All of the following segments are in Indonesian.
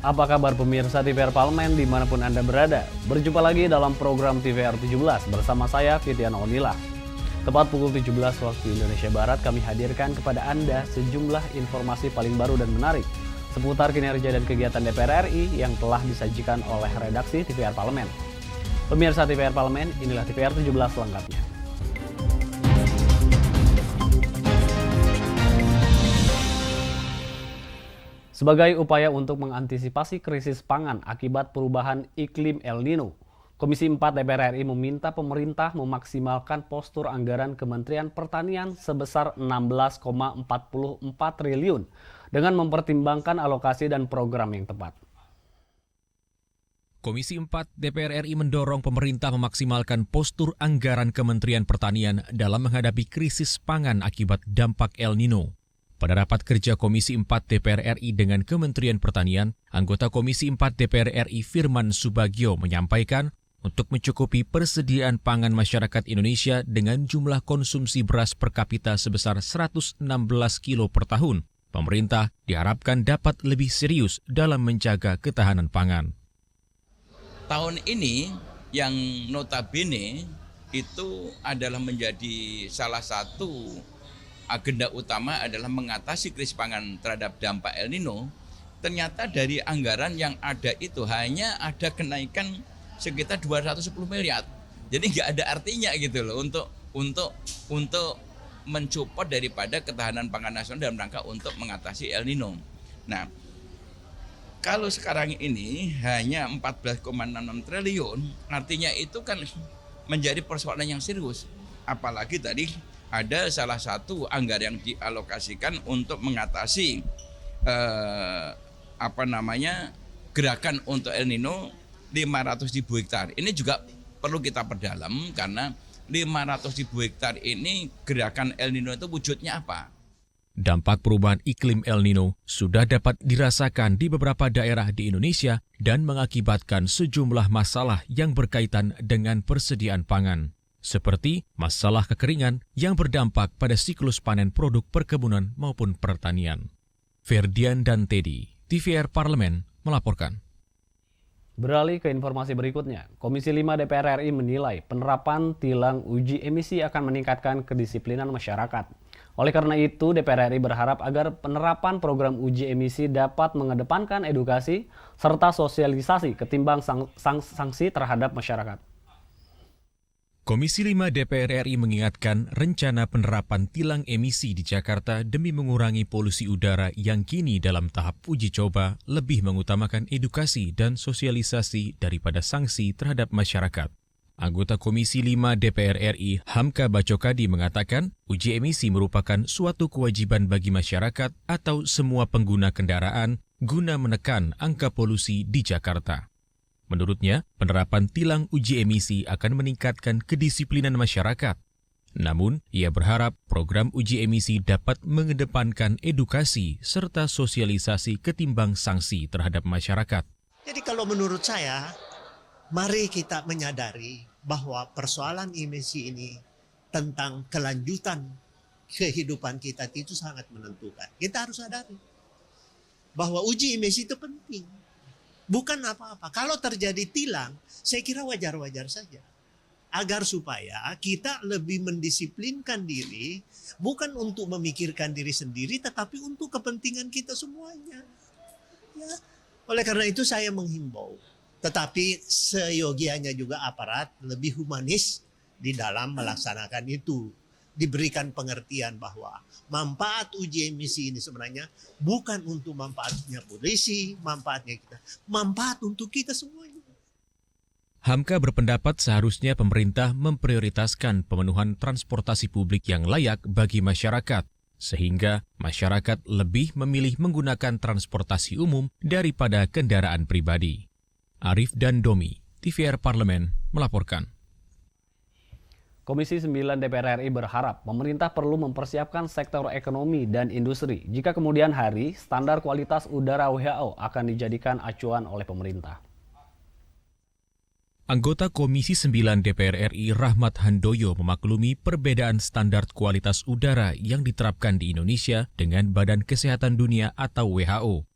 Apa kabar pemirsa TVR Parlemen dimanapun Anda berada? Berjumpa lagi dalam program TVR 17 bersama saya Fitiana Onila. Tepat pukul 17 waktu Indonesia Barat kami hadirkan kepada Anda sejumlah informasi paling baru dan menarik seputar kinerja dan kegiatan DPR RI yang telah disajikan oleh redaksi TVR Parlemen. Pemirsa TVR Parlemen, inilah TVR 17 lengkapnya. Sebagai upaya untuk mengantisipasi krisis pangan akibat perubahan iklim El Nino, Komisi 4 DPR RI meminta pemerintah memaksimalkan postur anggaran Kementerian Pertanian sebesar 16,44 triliun dengan mempertimbangkan alokasi dan program yang tepat. Komisi 4 DPR RI mendorong pemerintah memaksimalkan postur anggaran Kementerian Pertanian dalam menghadapi krisis pangan akibat dampak El Nino. Pada rapat kerja Komisi 4 DPR RI dengan Kementerian Pertanian, anggota Komisi 4 DPR RI Firman Subagio menyampaikan untuk mencukupi persediaan pangan masyarakat Indonesia dengan jumlah konsumsi beras per kapita sebesar 116 kilo per tahun, pemerintah diharapkan dapat lebih serius dalam menjaga ketahanan pangan. Tahun ini yang notabene itu adalah menjadi salah satu agenda utama adalah mengatasi krisis pangan terhadap dampak El Nino. Ternyata dari anggaran yang ada itu hanya ada kenaikan sekitar 210 miliar. Jadi nggak ada artinya gitu loh untuk mensupport daripada ketahanan pangan nasional dalam rangka untuk mengatasi El Nino. Nah, kalau sekarang ini hanya 14,66 triliun, artinya itu kan menjadi persoalan yang serius. Apalagi tadi ada salah satu anggaran yang dialokasikan untuk mengatasi gerakan untuk El Nino 500.000 hektar. Ini juga perlu kita perdalam karena 500.000 hektar ini gerakan El Nino itu wujudnya apa? Dampak perubahan iklim El Nino sudah dapat dirasakan di beberapa daerah di Indonesia dan mengakibatkan sejumlah masalah yang berkaitan dengan persediaan pangan, seperti masalah kekeringan yang berdampak pada siklus panen produk perkebunan maupun pertanian. Ferdian dan Teddy, TVR Parlemen, melaporkan. Beralih ke informasi berikutnya, Komisi 5 DPR RI menilai penerapan tilang uji emisi akan meningkatkan kedisiplinan masyarakat. Oleh karena itu, DPR RI berharap agar penerapan program uji emisi dapat mengedepankan edukasi serta sosialisasi ketimbang sanksi terhadap masyarakat. Komisi 5 DPR RI mengingatkan rencana penerapan tilang emisi di Jakarta demi mengurangi polusi udara yang kini dalam tahap uji coba lebih mengutamakan edukasi dan sosialisasi daripada sanksi terhadap masyarakat. Anggota Komisi 5 DPR RI Hamka Bachokadi mengatakan uji emisi merupakan suatu kewajiban bagi masyarakat atau semua pengguna kendaraan guna menekan angka polusi di Jakarta. Menurutnya, penerapan tilang uji emisi akan meningkatkan kedisiplinan masyarakat. Namun, ia berharap program uji emisi dapat mengedepankan edukasi serta sosialisasi ketimbang sanksi terhadap masyarakat. Jadi kalau menurut saya, mari kita menyadari bahwa persoalan emisi ini tentang kelanjutan kehidupan kita itu sangat menentukan. Kita harus sadari bahwa uji emisi itu penting. Bukan apa-apa. Kalau terjadi tilang, saya kira wajar-wajar saja. Agar supaya kita lebih mendisiplinkan diri, bukan untuk memikirkan diri sendiri, tetapi untuk kepentingan kita semuanya. Ya. Oleh karena itu saya menghimbau. Tetapi seyogianya juga aparat lebih humanis di dalam melaksanakan itu. Diberikan pengertian bahwa manfaat uji emisi ini sebenarnya bukan untuk manfaatnya polisi, manfaatnya kita, manfaat untuk kita semuanya. Hamka berpendapat seharusnya pemerintah memprioritaskan pemenuhan transportasi publik yang layak bagi masyarakat, sehingga masyarakat lebih memilih menggunakan transportasi umum daripada kendaraan pribadi. Arif dan Domi, TVR Parlemen, melaporkan. Komisi 9 DPR RI berharap pemerintah perlu mempersiapkan sektor ekonomi dan industri jika kemudian hari standar kualitas udara WHO akan dijadikan acuan oleh pemerintah. Anggota Komisi 9 DPR RI Rahmat Handoyo memaklumi perbedaan standar kualitas udara yang diterapkan di Indonesia dengan Badan Kesehatan Dunia atau WHO.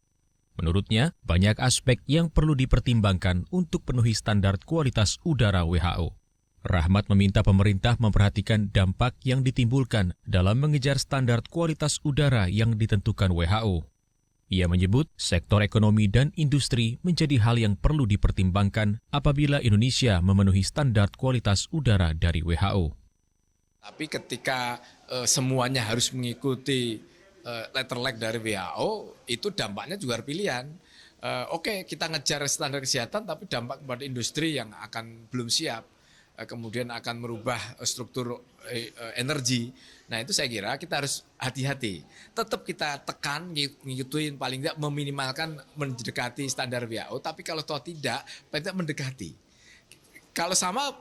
Menurutnya, banyak aspek yang perlu dipertimbangkan untuk penuhi standar kualitas udara WHO. Rahmat meminta pemerintah memperhatikan dampak yang ditimbulkan dalam mengejar standar kualitas udara yang ditentukan WHO. Ia menyebut sektor ekonomi dan industri menjadi hal yang perlu dipertimbangkan apabila Indonesia memenuhi standar kualitas udara dari WHO. Tapi ketika semuanya harus mengikuti letter lag dari WHO, itu dampaknya juga pilihan. Oke, kita ngejar standar kesehatan, tapi dampak kepada industri yang belum siap, kemudian akan merubah struktur energi. Nah itu saya kira kita harus hati-hati. Tetap kita tekan, ngikutin paling tidak meminimalkan mendekati standar WHO, tapi kalau toh tidak, paling tidak mendekati. Kalau sama,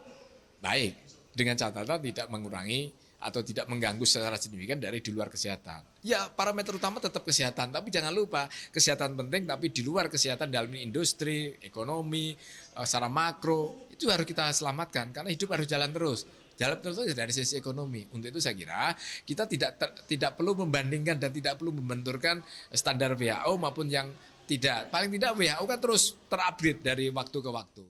baik, dengan catatan tidak mengurangi atau tidak mengganggu secara signifikan dari di luar kesehatan. Ya parameter utama tetap kesehatan, tapi jangan lupa kesehatan penting, tapi di luar kesehatan dalam industri, ekonomi, secara makro, itu harus kita selamatkan karena hidup harus jalan terus. Jalan terus dari sisi ekonomi. Untuk itu saya kira kita tidak perlu membandingkan dan tidak perlu membenturkan standar WHO maupun yang tidak. Paling tidak WHO kan terus terupgrade dari waktu ke waktu.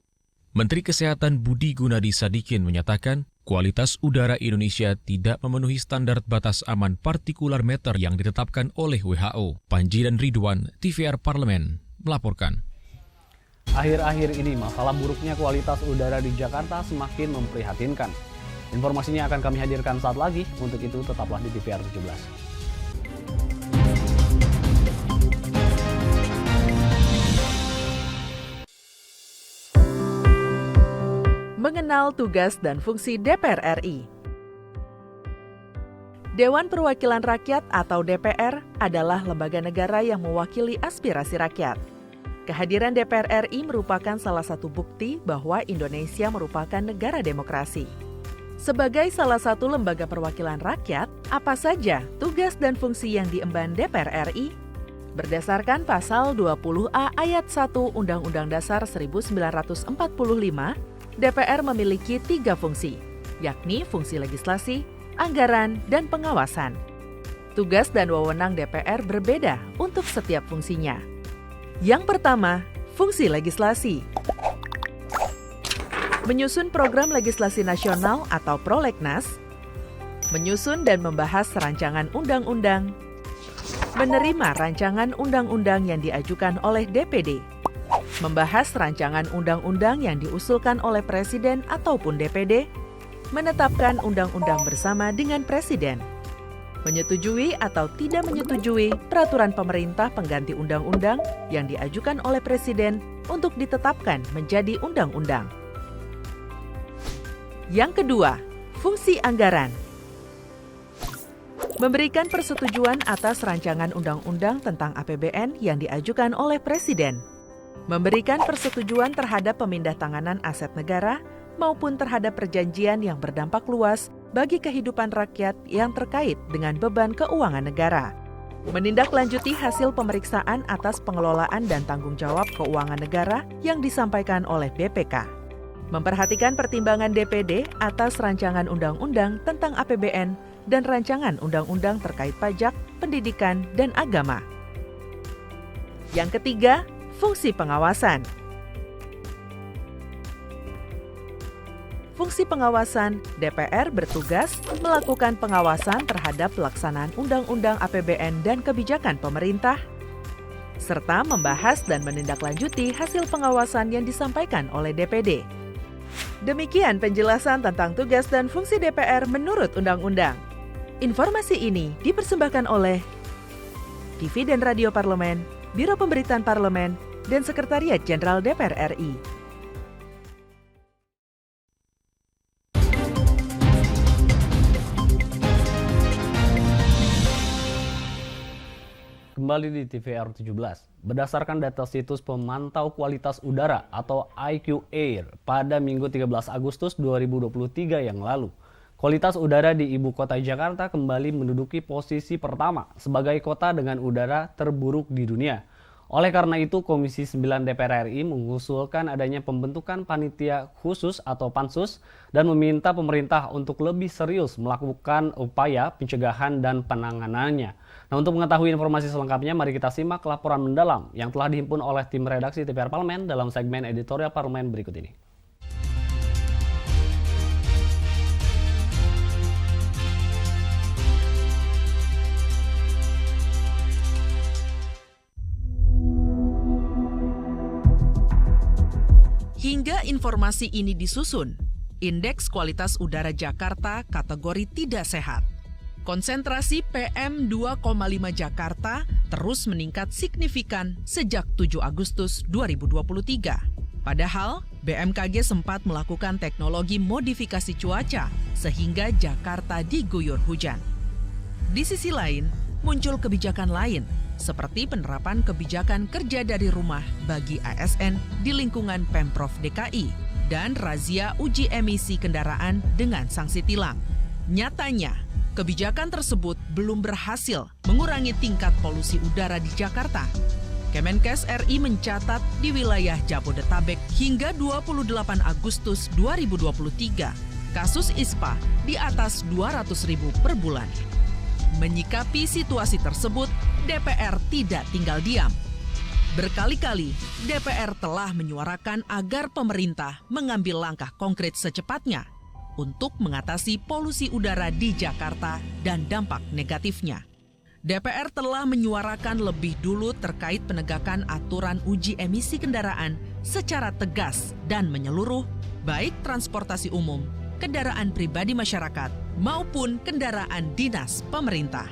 Menteri Kesehatan Budi Gunadi Sadikin menyatakan kualitas udara Indonesia tidak memenuhi standar batas aman partikular meter yang ditetapkan oleh WHO. Panji dan Ridwan, TVR Parlemen, melaporkan. Akhir-akhir ini masalah buruknya kualitas udara di Jakarta semakin memprihatinkan. Informasinya akan kami hadirkan saat lagi, untuk itu tetaplah di TVR 17. Mengenal tugas dan fungsi DPR RI. Dewan Perwakilan Rakyat atau DPR adalah lembaga negara yang mewakili aspirasi rakyat. Kehadiran DPR RI merupakan salah satu bukti bahwa Indonesia merupakan negara demokrasi. Sebagai salah satu lembaga perwakilan rakyat, apa saja tugas dan fungsi yang diemban DPR RI? Berdasarkan pasal 20A ayat 1 Undang-Undang Dasar 1945, DPR memiliki 3 fungsi, yakni fungsi legislasi, anggaran, dan pengawasan. Tugas dan wewenang DPR berbeda untuk setiap fungsinya. Yang pertama, fungsi legislasi. Menyusun program legislasi nasional atau prolegnas, menyusun dan membahas rancangan undang-undang, menerima rancangan undang-undang yang diajukan oleh DPD, membahas rancangan undang-undang yang diusulkan oleh Presiden ataupun DPD, menetapkan undang-undang bersama dengan Presiden, menyetujui atau tidak menyetujui peraturan pemerintah pengganti undang-undang yang diajukan oleh Presiden untuk ditetapkan menjadi undang-undang. Yang kedua, fungsi anggaran. Memberikan persetujuan atas rancangan undang-undang tentang APBN yang diajukan oleh Presiden. Memberikan persetujuan terhadap pemindahtanganan aset negara maupun terhadap perjanjian yang berdampak luas bagi kehidupan rakyat yang terkait dengan beban keuangan negara. Menindaklanjuti hasil pemeriksaan atas pengelolaan dan tanggung jawab keuangan negara yang disampaikan oleh BPK. Memperhatikan pertimbangan DPD atas rancangan undang-undang tentang APBN dan rancangan undang-undang terkait pajak, pendidikan, dan agama. Yang ketiga, fungsi pengawasan. Fungsi pengawasan, DPR bertugas melakukan pengawasan terhadap pelaksanaan undang-undang APBN dan kebijakan pemerintah, serta membahas dan menindaklanjuti hasil pengawasan yang disampaikan oleh DPD. Demikian penjelasan tentang tugas dan fungsi DPR menurut Undang-Undang. Informasi ini dipersembahkan oleh TV dan Radio Parlemen, Biro Pemberitaan Parlemen, dan Sekretariat Jenderal DPR RI. Kembali di TVR 17. Berdasarkan data situs pemantau kualitas udara atau IQ Air pada Minggu 13 Agustus 2023 yang lalu, kualitas udara di ibu kota Jakarta kembali menduduki posisi pertama sebagai kota dengan udara terburuk di dunia. Oleh karena itu, Komisi 9 DPR RI mengusulkan adanya pembentukan panitia khusus atau pansus dan meminta pemerintah untuk lebih serius melakukan upaya pencegahan dan penanganannya. Nah, untuk mengetahui informasi selengkapnya, mari kita simak laporan mendalam yang telah dihimpun oleh tim redaksi TVR Parlemen dalam segmen editorial Parlemen berikut ini. Hingga informasi ini disusun, Indeks Kualitas Udara Jakarta kategori tidak sehat. Konsentrasi PM2,5 Jakarta terus meningkat signifikan sejak 7 Agustus 2023. Padahal, BMKG sempat melakukan teknologi modifikasi cuaca sehingga Jakarta diguyur hujan. Di sisi lain, muncul kebijakan lain seperti penerapan kebijakan kerja dari rumah bagi ASN di lingkungan Pemprov DKI dan razia uji emisi kendaraan dengan sanksi tilang. Nyatanya, kebijakan tersebut belum berhasil mengurangi tingkat polusi udara di Jakarta. Kemenkes RI mencatat di wilayah Jabodetabek hingga 28 Agustus 2023, kasus ISPA di atas 200.000 per bulan. Menyikapi situasi tersebut, DPR tidak tinggal diam. Berkali-kali, DPR telah menyuarakan agar pemerintah mengambil langkah konkret secepatnya untuk mengatasi polusi udara di Jakarta dan dampak negatifnya. DPR telah menyuarakan lebih dulu terkait penegakan aturan uji emisi kendaraan secara tegas dan menyeluruh, baik transportasi umum, kendaraan pribadi masyarakat, maupun kendaraan dinas pemerintah.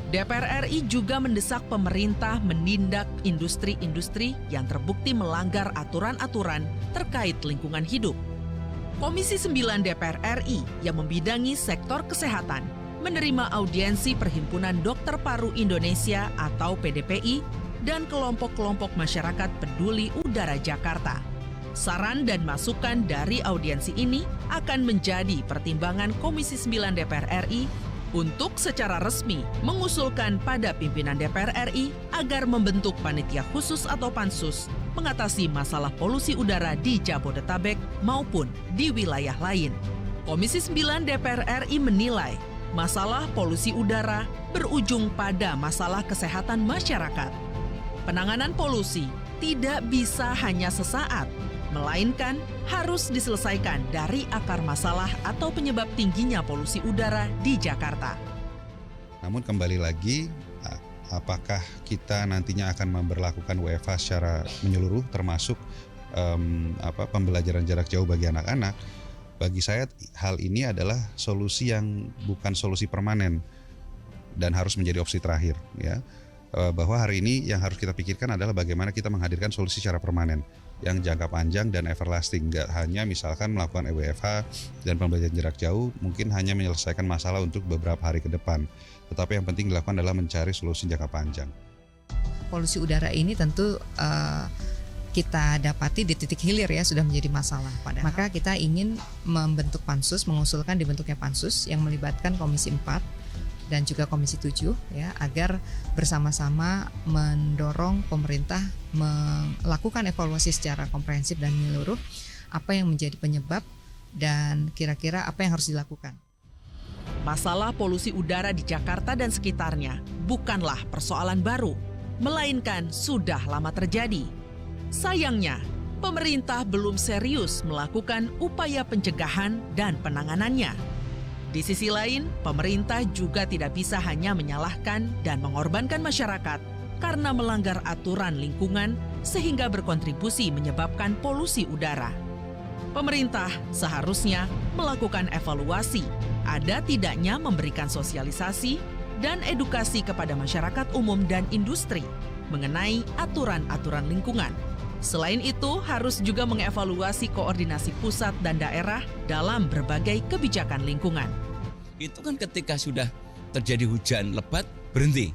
DPR RI juga mendesak pemerintah menindak industri-industri yang terbukti melanggar aturan-aturan terkait lingkungan hidup. Komisi 9 DPR RI yang membidangi sektor kesehatan menerima audiensi Perhimpunan Dokter Paru Indonesia atau PDPI dan kelompok-kelompok masyarakat peduli udara Jakarta. Saran dan masukan dari audiensi ini akan menjadi pertimbangan Komisi 9 DPR RI untuk secara resmi mengusulkan pada pimpinan DPR RI agar membentuk panitia khusus atau pansus mengatasi masalah polusi udara di Jabodetabek maupun di wilayah lain. Komisi 9 DPR RI menilai masalah polusi udara berujung pada masalah kesehatan masyarakat. Penanganan polusi tidak bisa hanya sesaat, melainkan harus diselesaikan dari akar masalah atau penyebab tingginya polusi udara di Jakarta. Namun kembali lagi, apakah kita nantinya akan memberlakukan WFH secara menyeluruh termasuk pembelajaran jarak jauh bagi anak-anak? Bagi saya hal ini adalah solusi yang bukan solusi permanen dan harus menjadi opsi terakhir, ya. Bahwa hari ini yang harus kita pikirkan adalah bagaimana kita menghadirkan solusi secara permanen yang jangka panjang dan everlasting, nggak hanya misalkan melakukan WFH dan pembelajaran jarak jauh mungkin hanya menyelesaikan masalah untuk beberapa hari ke depan, tetapi yang penting dilakukan adalah mencari solusi jangka panjang. Polusi udara ini tentu kita dapati di titik hilir ya, sudah menjadi masalah. Padahal maka kita ingin membentuk pansus, mengusulkan dibentuknya pansus yang melibatkan Komisi 4 dan juga Komisi 7 ya, agar bersama-sama mendorong pemerintah melakukan evaluasi secara komprehensif dan menyeluruh apa yang menjadi penyebab dan kira-kira apa yang harus dilakukan. Masalah polusi udara di Jakarta dan sekitarnya bukanlah persoalan baru, melainkan sudah lama terjadi. Sayangnya, pemerintah belum serius melakukan upaya pencegahan dan penanganannya. Di sisi lain, pemerintah juga tidak bisa hanya menyalahkan dan mengorbankan masyarakat karena melanggar aturan lingkungan sehingga berkontribusi menyebabkan polusi udara. Pemerintah seharusnya melakukan evaluasi, ada tidaknya memberikan sosialisasi dan edukasi kepada masyarakat umum dan industri mengenai aturan-aturan lingkungan. Selain itu, harus juga mengevaluasi koordinasi pusat dan daerah dalam berbagai kebijakan lingkungan. Itu kan ketika sudah terjadi hujan lebat, berhenti.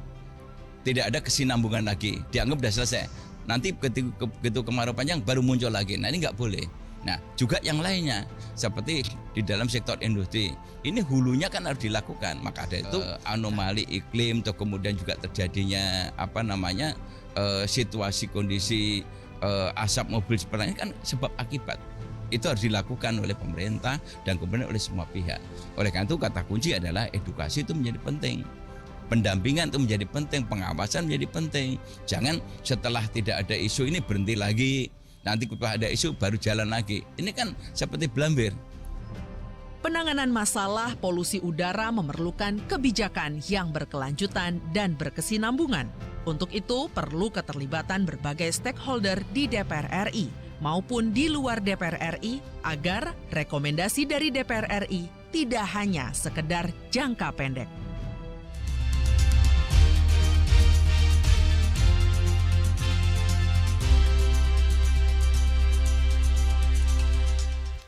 Tidak ada kesinambungan lagi, dianggap sudah selesai. Nanti begitu kemarau panjang baru muncul lagi. Nah, ini nggak boleh. Nah, juga yang lainnya, seperti di dalam sektor industri, ini hulunya kan harus dilakukan. Maka ada itu anomali iklim, atau kemudian juga terjadinya situasi kondisi asap mobil seperti ini kan sebab akibat. Itu harus dilakukan oleh pemerintah dan kemudian oleh semua pihak. Oleh karena itu kata kunci adalah edukasi itu menjadi penting. Pendampingan itu menjadi penting, pengawasan menjadi penting. Jangan setelah tidak ada isu ini berhenti lagi. Nanti setelah ada isu baru jalan lagi. Ini kan seperti belambir. Penanganan masalah polusi udara memerlukan kebijakan yang berkelanjutan dan berkesinambungan. Untuk itu perlu keterlibatan berbagai stakeholder di DPR RI maupun di luar DPR RI agar rekomendasi dari DPR RI tidak hanya sekedar jangka pendek.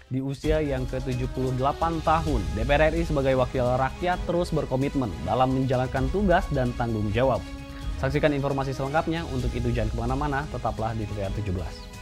Di usia yang ke-78 tahun, DPR RI sebagai wakil rakyat terus berkomitmen dalam menjalankan tugas dan tanggung jawab. Saksikan informasi selengkapnya, untuk itu jangan kemana-mana, tetaplah di TVR 17.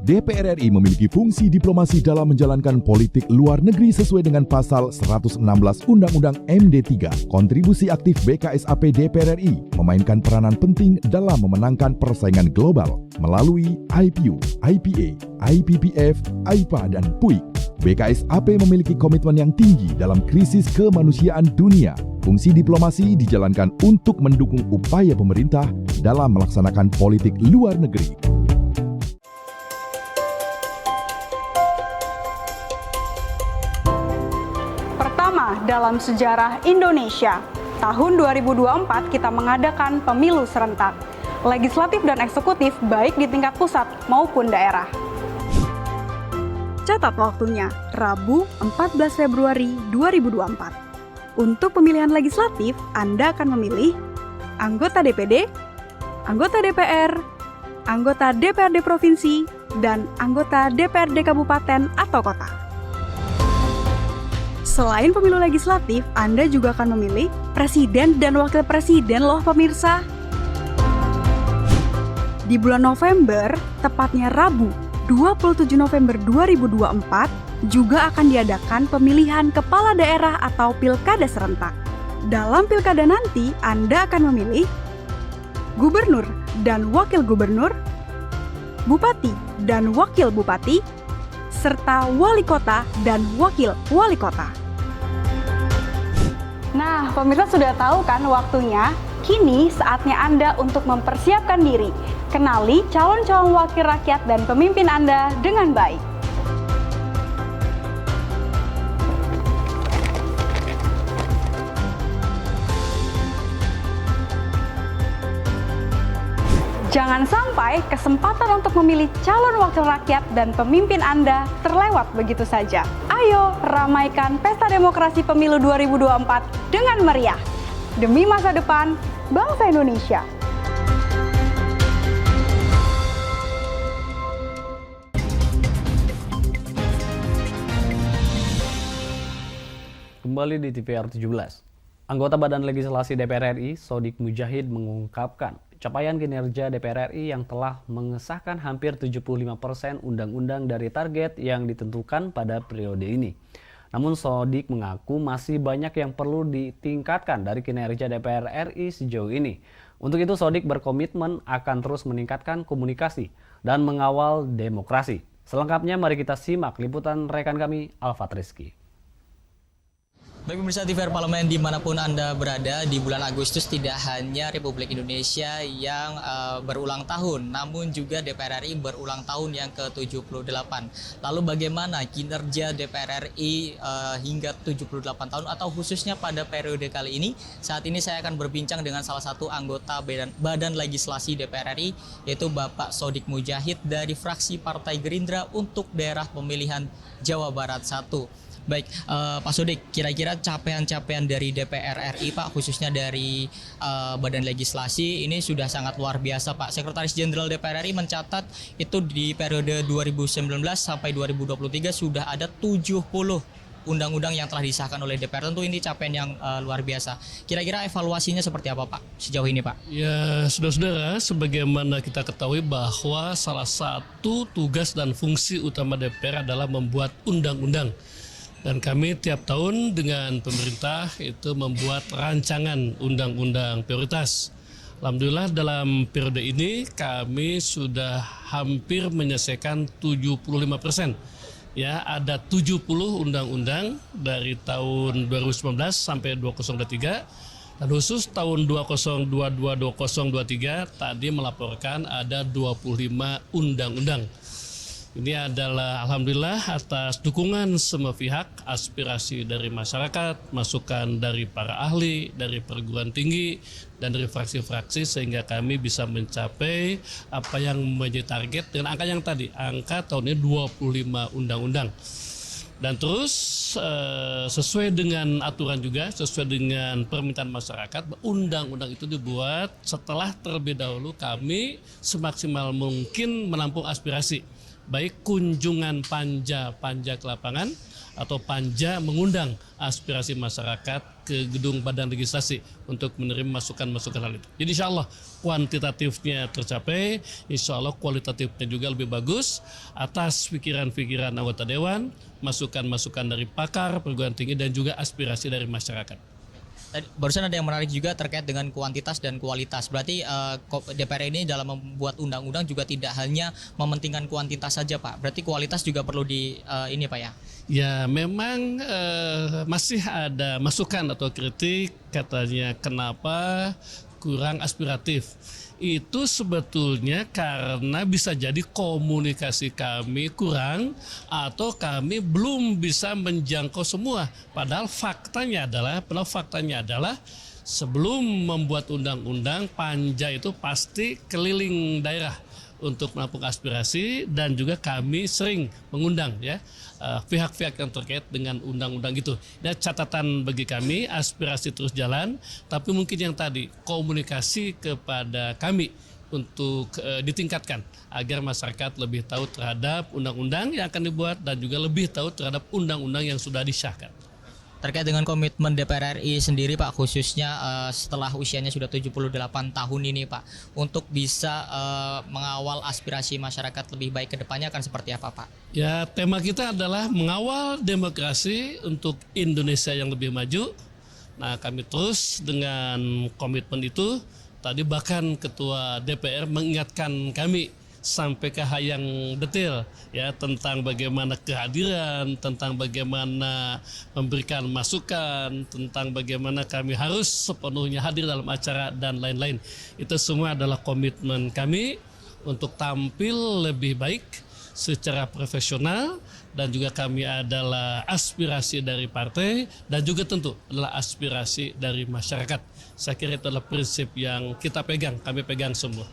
DPR RI memiliki fungsi diplomasi dalam menjalankan politik luar negeri sesuai dengan pasal 116 Undang-Undang MD3. Kontribusi aktif BKSAP DPR RI memainkan peranan penting dalam memenangkan persaingan global melalui IPU, IPA, IPPF, IPA, dan PUIK. BKSAP memiliki komitmen yang tinggi dalam krisis kemanusiaan dunia. Fungsi diplomasi dijalankan untuk mendukung upaya pemerintah dalam melaksanakan politik luar negeri. Dalam sejarah Indonesia, tahun 2024 kita mengadakan pemilu serentak, legislatif dan eksekutif baik di tingkat pusat maupun daerah. Catat waktunya, Rabu 14 Februari 2024. Untuk pemilihan legislatif, Anda akan memilih anggota DPD, anggota DPR, anggota DPRD Provinsi, dan anggota DPRD Kabupaten atau Kota. Selain pemilu legislatif, Anda juga akan memilih presiden dan wakil presiden loh pemirsa. Di bulan November, tepatnya Rabu 27 November 2024, juga akan diadakan pemilihan kepala daerah atau pilkada serentak. Dalam pilkada nanti, Anda akan memilih gubernur dan wakil gubernur, bupati dan wakil bupati, serta wali kota dan wakil wali kota. Nah, pemirsa sudah tahu kan waktunya? Kini saatnya Anda untuk mempersiapkan diri. Kenali calon-calon wakil rakyat dan pemimpin Anda dengan baik. Jangan sampai kesempatan untuk memilih calon wakil rakyat dan pemimpin Anda terlewat begitu saja. Ayo ramaikan pesta demokrasi pemilu 2024 dengan meriah. Demi masa depan bangsa Indonesia. Kembali di TVR 17. Anggota Badan Legislasi DPR RI, Sodik Mujahid, mengungkapkan capaian kinerja DPR RI yang telah mengesahkan hampir 75% undang-undang dari target yang ditentukan pada periode ini. Namun Sodik mengaku masih banyak yang perlu ditingkatkan dari kinerja DPR RI sejauh ini. Untuk itu Sodik berkomitmen akan terus meningkatkan komunikasi dan mengawal demokrasi. Selengkapnya mari kita simak liputan rekan kami Alfat Rizky. Baik pemirsa TVR Parlemen dimanapun Anda berada, di bulan Agustus tidak hanya Republik Indonesia yang berulang tahun, namun juga DPR RI berulang tahun yang ke-78. Lalu bagaimana kinerja DPR RI hingga 78 tahun atau khususnya pada periode kali ini? Saat ini saya akan berbincang dengan salah satu anggota Badan Legislasi DPR RI, yaitu Bapak Sodik Mujahid dari fraksi Partai Gerindra untuk daerah pemilihan Jawa Barat 1. Baik, Pak Sodik, kira-kira capaian-capaian dari DPR RI, Pak, khususnya dari Badan Legislasi, ini sudah sangat luar biasa, Pak. Sekretaris Jenderal DPR RI mencatat itu di periode 2019 sampai 2023 sudah ada 70 undang-undang yang telah disahkan oleh DPR. Tentu ini capaian yang luar biasa. Kira-kira evaluasinya seperti apa, Pak, sejauh ini, Pak? Ya, saudara-saudara, sebagaimana kita ketahui bahwa salah satu tugas dan fungsi utama DPR adalah membuat undang-undang. Dan kami tiap tahun dengan pemerintah itu membuat rancangan undang-undang prioritas. Alhamdulillah dalam periode ini kami sudah hampir menyelesaikan 75%. Ya, ada 70 undang-undang dari tahun 2019 sampai 2023. Dan khusus tahun 2022-2023 tadi melaporkan ada 25 undang-undang. Ini adalah alhamdulillah atas dukungan semua pihak, aspirasi dari masyarakat, masukan dari para ahli, dari perguruan tinggi, dan dari fraksi-fraksi sehingga kami bisa mencapai apa yang menjadi target dengan angka yang tadi, angka tahun ini 25 undang-undang. Dan terus sesuai dengan aturan juga, sesuai dengan permintaan masyarakat, undang-undang itu dibuat setelah terlebih dahulu kami semaksimal mungkin menampung aspirasi. Baik kunjungan panja ke lapangan atau panja mengundang aspirasi masyarakat ke gedung badan legislasi untuk menerima masukan-masukan hal itu. Jadi insya Allah kuantitatifnya tercapai, insya Allah kualitatifnya juga lebih bagus atas pikiran-pikiran anggota dewan, masukan-masukan dari pakar, perguruan tinggi dan juga aspirasi dari masyarakat. Barusan ada yang menarik juga terkait dengan kuantitas dan kualitas. Berarti DPR ini dalam membuat undang-undang juga tidak hanya mementingkan kuantitas saja, Pak. Berarti kualitas juga perlu ini, Pak ya? Ya, memang masih ada masukan atau kritik katanya kenapa kurang aspiratif. Itu sebetulnya karena bisa jadi komunikasi kami kurang atau kami belum bisa menjangkau semua. Padahal faktanya adalah sebelum membuat undang-undang, panja itu pasti keliling daerah untuk menampung aspirasi dan juga kami sering mengundang ya pihak-pihak yang terkait dengan undang-undang itu. Dan catatan bagi kami, aspirasi terus jalan, tapi mungkin yang tadi komunikasi kepada kami untuk ditingkatkan agar masyarakat lebih tahu terhadap undang-undang yang akan dibuat dan juga lebih tahu terhadap undang-undang yang sudah disahkan. Terkait dengan komitmen DPR RI sendiri, Pak, khususnya setelah usianya sudah 78 tahun ini, Pak, untuk bisa mengawal aspirasi masyarakat lebih baik ke depannya akan seperti apa, Pak? Ya, tema kita adalah mengawal demokrasi untuk Indonesia yang lebih maju. Nah, kami terus dengan komitmen itu, tadi bahkan Ketua DPR mengingatkan kami sampai ke hal yang detail ya tentang bagaimana kehadiran, tentang bagaimana memberikan masukan, tentang bagaimana kami harus sepenuhnya hadir dalam acara dan lain-lain. Itu semua adalah komitmen kami untuk tampil lebih baik secara profesional dan juga kami adalah aspirasi dari partai dan juga tentu adalah aspirasi dari masyarakat. Saya kira itu adalah prinsip yang kita pegang, kami pegang semua.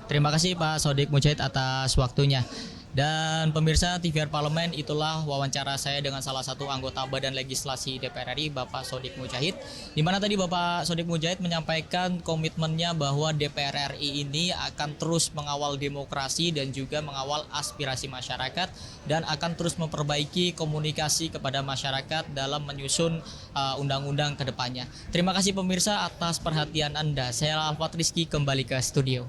Terima kasih Pak Sodik Mujahid atas waktunya. Dan pemirsa TVR Parlemen, itulah wawancara saya dengan salah satu anggota Badan Legislasi DPR RI, Bapak Sodik Mujahid. Di mana tadi Bapak Sodik Mujahid menyampaikan komitmennya bahwa DPR RI ini akan terus mengawal demokrasi dan juga mengawal aspirasi masyarakat dan akan terus memperbaiki komunikasi kepada masyarakat dalam menyusun undang-undang ke depannya. Terima kasih pemirsa atas perhatian Anda. Saya Alfat Rizky kembali ke studio.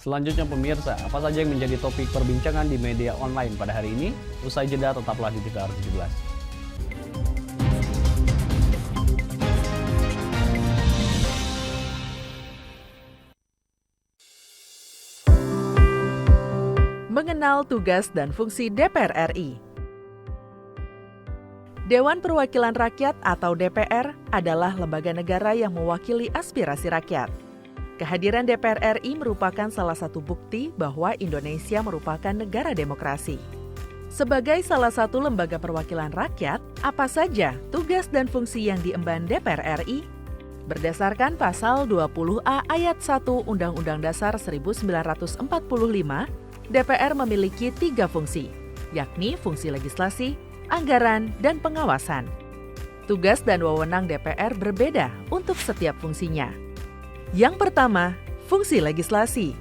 Selanjutnya pemirsa, apa saja yang menjadi topik perbincangan di media online pada hari ini? Usai jeda tetaplah di TVR 17. Mengenal tugas dan fungsi DPR RI. Dewan Perwakilan Rakyat atau DPR adalah lembaga negara yang mewakili aspirasi rakyat. Kehadiran DPR RI merupakan salah satu bukti bahwa Indonesia merupakan negara demokrasi. Sebagai salah satu lembaga perwakilan rakyat, apa saja tugas dan fungsi yang diemban DPR RI? Berdasarkan pasal 20A ayat 1 Undang-Undang Dasar 1945, DPR memiliki 3 fungsi, yakni fungsi legislasi, anggaran, dan pengawasan. Tugas dan wewenang DPR berbeda untuk setiap fungsinya. Yang pertama, fungsi legislasi.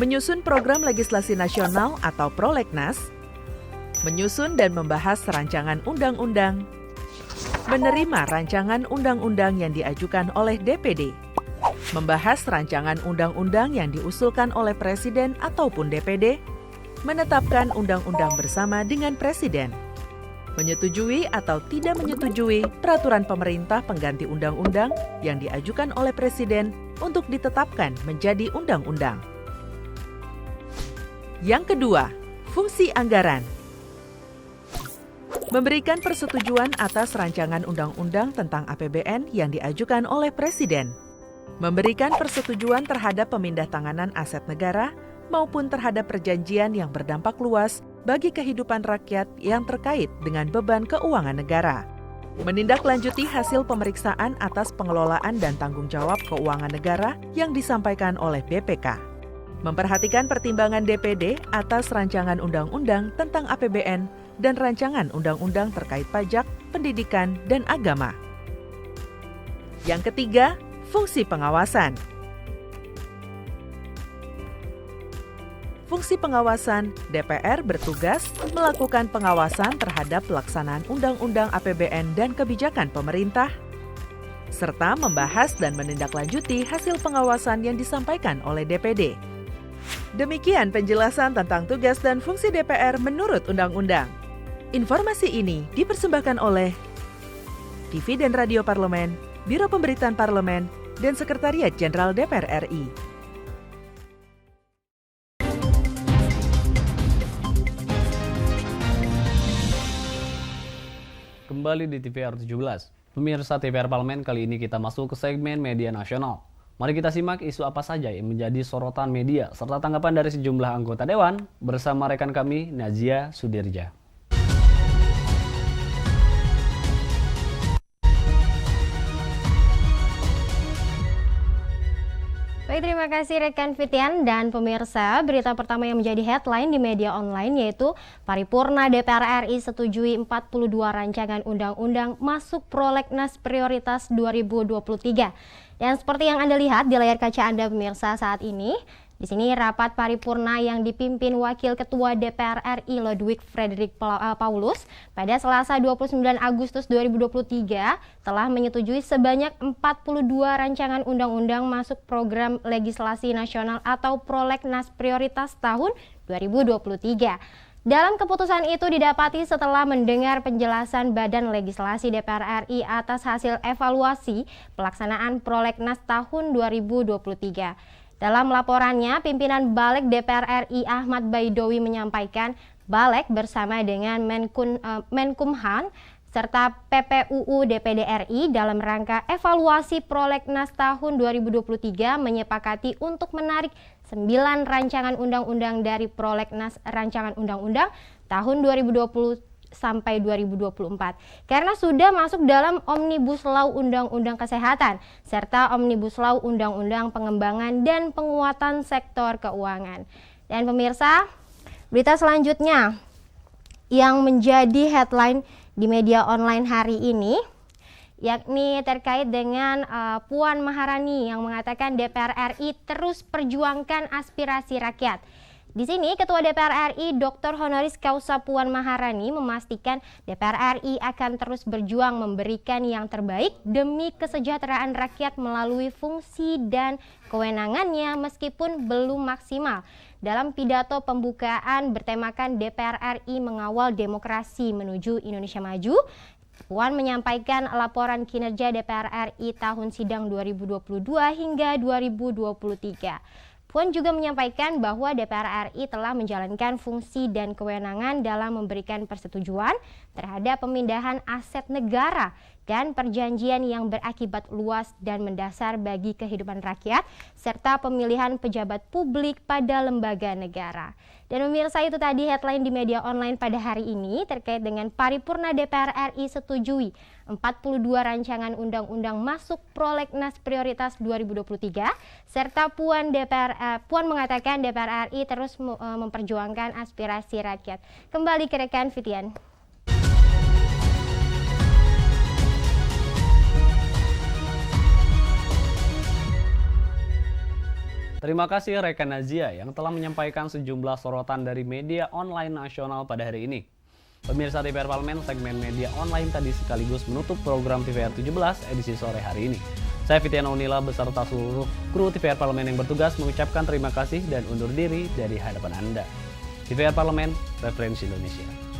Menyusun program legislasi nasional atau prolegnas, menyusun dan membahas rancangan undang-undang, menerima rancangan undang-undang yang diajukan oleh DPD, membahas rancangan undang-undang yang diusulkan oleh Presiden ataupun DPD, menetapkan undang-undang bersama dengan Presiden, menyetujui atau tidak menyetujui peraturan pemerintah pengganti undang-undang yang diajukan oleh Presiden untuk ditetapkan menjadi undang-undang. Yang kedua, fungsi anggaran. Memberikan persetujuan atas rancangan undang-undang tentang APBN yang diajukan oleh Presiden. Memberikan persetujuan terhadap pemindahantanganan aset negara maupun terhadap perjanjian yang berdampak luas bagi kehidupan rakyat yang terkait dengan beban keuangan negara. Menindaklanjuti hasil pemeriksaan atas pengelolaan dan tanggung jawab keuangan negara yang disampaikan oleh BPK. Memperhatikan pertimbangan DPD atas rancangan undang-undang tentang APBN dan rancangan undang-undang terkait pajak, pendidikan, dan agama. Yang ketiga, fungsi pengawasan. Fungsi pengawasan, DPR bertugas melakukan pengawasan terhadap pelaksanaan undang-undang APBN dan kebijakan pemerintah, serta membahas dan menindaklanjuti hasil pengawasan yang disampaikan oleh DPD. Demikian penjelasan tentang tugas dan fungsi DPR menurut undang-undang. Informasi ini dipersembahkan oleh TV dan Radio Parlemen, Biro Pemberitaan Parlemen, dan Sekretariat Jenderal DPR RI. Kembali di TVR 17. Pemirsa TVR Parlemen, kali ini kita masuk ke segmen media nasional. Mari kita simak isu apa saja yang menjadi sorotan media serta tanggapan dari sejumlah anggota Dewan bersama rekan kami Nazia Sudirja. Baik, terima kasih rekan Fitian dan pemirsa. Berita pertama yang menjadi headline di media online yaitu Paripurna DPR RI setujui 42 rancangan undang-undang masuk prolegnas prioritas 2023. Dan seperti yang Anda lihat di layar kaca Anda pemirsa saat ini, di sini rapat paripurna yang dipimpin Wakil Ketua DPR RI Ludwig Frederick Paulus pada Selasa 29 Agustus 2023 telah menyetujui sebanyak 42 rancangan undang-undang masuk program legislasi nasional atau prolegnas prioritas tahun 2023. Dalam keputusan itu didapati setelah mendengar penjelasan Badan Legislasi DPR RI atas hasil evaluasi pelaksanaan prolegnas tahun 2023. Dalam laporannya, pimpinan Balik DPR RI Ahmad Baidowi menyampaikan Balik bersama dengan Menkumham serta PPUU DPD RI dalam rangka evaluasi prolegnas tahun 2023 menyepakati untuk menarik 9 rancangan undang-undang dari prolegnas rancangan undang-undang tahun 2020 sampai 2024 karena sudah masuk dalam Omnibus Law Undang-Undang Kesehatan serta Omnibus Law Undang-Undang Pengembangan dan Penguatan Sektor Keuangan. Dan pemirsa, berita selanjutnya yang menjadi headline di media online hari ini yakni terkait dengan Puan Maharani yang mengatakan DPR RI terus perjuangkan aspirasi rakyat. Di sini Ketua DPR RI Dr. Honoris Causa Puan Maharani memastikan DPR RI akan terus berjuang memberikan yang terbaik demi kesejahteraan rakyat melalui fungsi dan kewenangannya meskipun belum maksimal. Dalam pidato pembukaan bertemakan DPR RI mengawal demokrasi menuju Indonesia Maju, Puan menyampaikan laporan kinerja DPR RI tahun sidang 2022 hingga 2023. Puan juga menyampaikan bahwa DPR RI telah menjalankan fungsi dan kewenangan dalam memberikan persetujuan terhadap pemindahan aset negara dan perjanjian yang berakibat luas dan mendasar bagi kehidupan rakyat, serta pemilihan pejabat publik pada lembaga negara. Dan pemirsa, itu tadi headline di media online pada hari ini terkait dengan Paripurna DPR RI setujui 42 rancangan undang-undang masuk prolegnas prioritas 2023, serta Puan mengatakan DPR RI terus memperjuangkan aspirasi rakyat. Kembali ke rekan Fitian. Terima kasih rekan Nazia yang telah menyampaikan sejumlah sorotan dari media online nasional pada hari ini. Pemirsa TVR Parlemen, segmen media online tadi sekaligus menutup program TVR 17 edisi sore hari ini. Saya Fitian Onila beserta seluruh kru TVR Parlemen yang bertugas mengucapkan terima kasih dan undur diri dari hadapan Anda. TVR Parlemen, Referensi Indonesia.